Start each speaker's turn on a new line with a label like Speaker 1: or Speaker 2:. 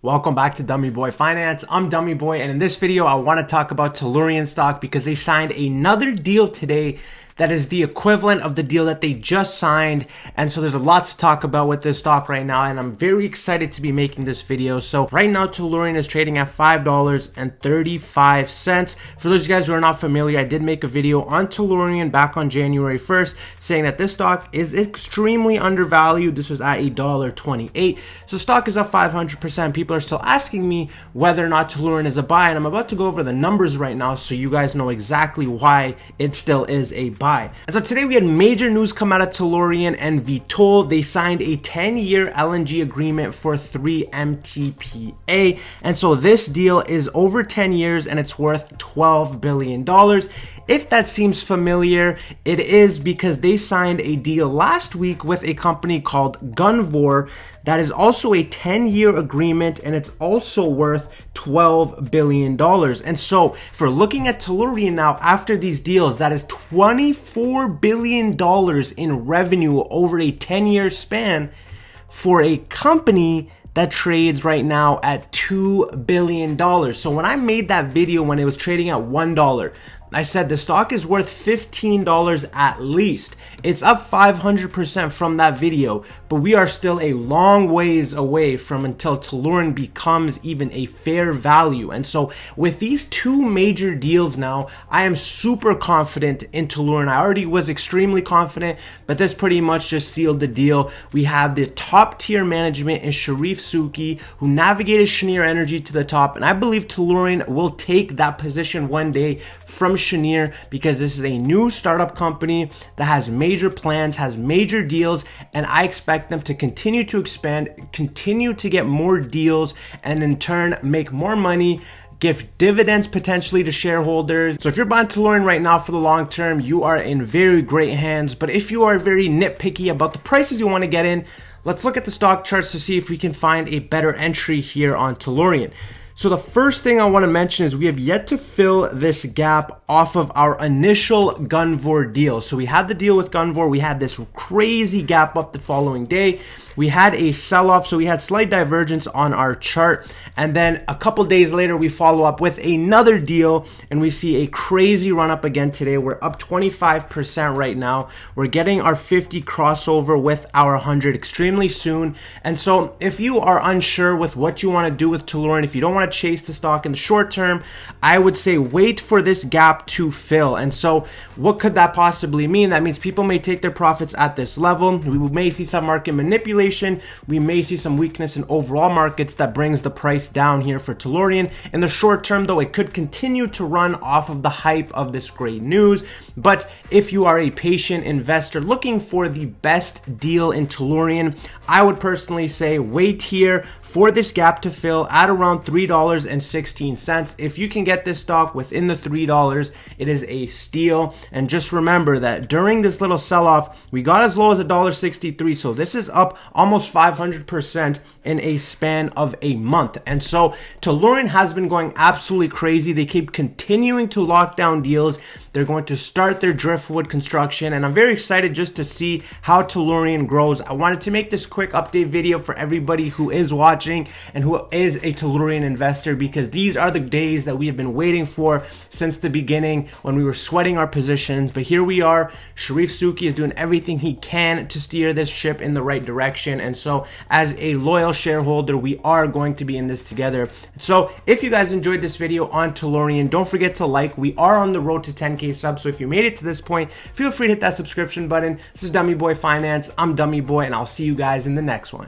Speaker 1: Welcome back to Dummy Boy Finance. I'm Dummy Boy, and in this video, I want to talk about Tellurian stock because they signed another deal today that is the equivalent of the deal that they just signed. And so there's a lot to talk about with this stock right now, and I'm very excited to be making this video. So right now, Tellurian is trading at $5.35. For those of you guys who are not familiar, I did make a video on Tellurian back on January 1st saying that this stock is extremely undervalued. This was at $1.28. So stock is up 500%. People are still asking me whether or not Tellurian is a buy, and I'm about to go over the numbers right now so you guys know exactly why it still is a buy. And so today we had major news come out of Tellurian and Vitol. They signed a 10-year LNG agreement for 3 MTPA. And so this deal is over 10 years and it's worth $12 billion. If that seems familiar, it is because they signed a deal last week with a company called Gunvor that is also a 10-year agreement, and it's also worth $12 billion. And so for looking at Tellurian now after these deals, that is $24 billion in revenue over a 10-year span for a company that trades right now at $2 billion. So when I made that video when it was trading at $1, I said the stock is worth $15 at least. It's up 500% from that video, but we are still a long ways away from until Tellurian becomes even a fair value. And so with these two major deals now, I am super confident in Tellurian. I already was extremely confident, but this pretty much just sealed the deal. We have the top tier management in Sharif Suki, who navigated Cheniere Energy to the top, and I believe Tellurian will take that position one day from Cheniere, because this is a new startup company that has major plans, has major deals, and I expect them to continue to expand, continue to get more deals, and in turn make more money, give dividends potentially to shareholders. So if you're buying Tellurian right now for the long term, you are in very great hands. But if you are very nitpicky about the prices you want to get in, let's look at the stock charts to see if we can find a better entry here on Tellurian. So the first thing I want to mention is we have yet to fill this gap off of our initial Gunvor deal. So we had the deal with Gunvor. We had this crazy gap up the following day. We had a sell-off, so we had slight divergence on our chart. And then a couple days later, we follow up with another deal, and we see a crazy run up again today. We're up 25% right now. We're getting our 50 crossover with our 100 extremely soon. And so if you are unsure with what you want to do with Tellurian, if you don't want to chase the stock in the short term, I would say wait for this gap to fill. And so what could that possibly mean? That means people may take their profits at this level. We may see some market manipulation. We may see some weakness in overall markets that brings the price down here for Tellurian. In the short term, though, it could continue to run off of the hype of this great news. But if you are a patient investor looking for the best deal in Tellurian, I would personally say wait here for this gap to fill at around $3.16. If you can get this stock within the $3, it is a steal. And just remember that during this little sell-off, we got as low as $1.63. So this is up almost 500% in a span of a month. And so Tellurian has been going absolutely crazy. They keep continuing to lock down deals. They're going to start their driftwood construction, and I'm very excited just to see how Tellurian grows. I wanted to make this quick update video for everybody who is watching and who is a Tellurian investor, because these are the days that we have been waiting for since the beginning when we were sweating our positions. But here we are. Sharif Suki is doing everything he can to steer this ship in the right direction, and so as a loyal shareholder, we are going to be in this together. So if you guys enjoyed this video on Tellurian, don't forget to like. We are on the road to 10K subs, so if you made it to this point, feel free to hit that subscription button. This is Dummy Boy Finance. I'm Dummy Boy, and I'll see you guys in the next one.